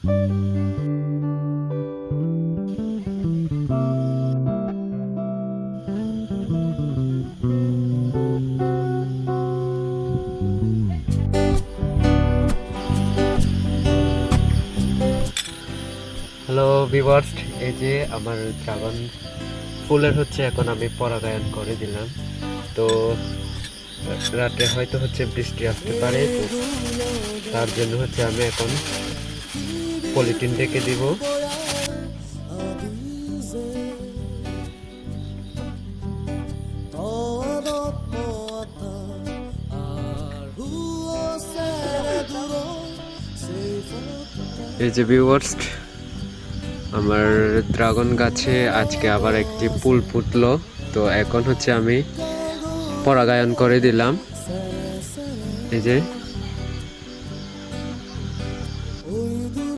Hello viewers, এই যে আমার ড্রাগন ফুলের হচ্ছে এখন আমি পরাগায়ন করে দিলাম। তো রাতে হয়তো হচ্ছে বৃষ্টি আসতে পারে, তো তার জন্য হচ্ছে আমি এখন পলিথিন ঢেকে দিব। এই যে ভিউয়ার্স, আমার ড্রাগন গাছে আজকে আবার একটি ফুল ফুটলো। তো এখন হচ্ছে আমি পরাগায়ন করে দিলাম। এই যে